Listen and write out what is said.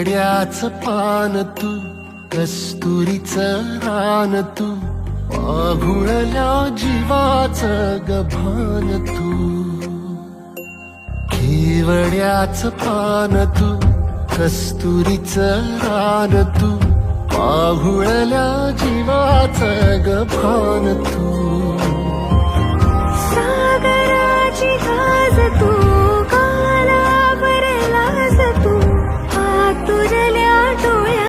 केवड्याच पान तू, कस्तुरीचं रान तू, पाघुळल्या जीवाचं गभान तू. केवड्याच पान तू, कस्तुरीचं रान तू, पाघुळल्या जीवाचं गभान तू.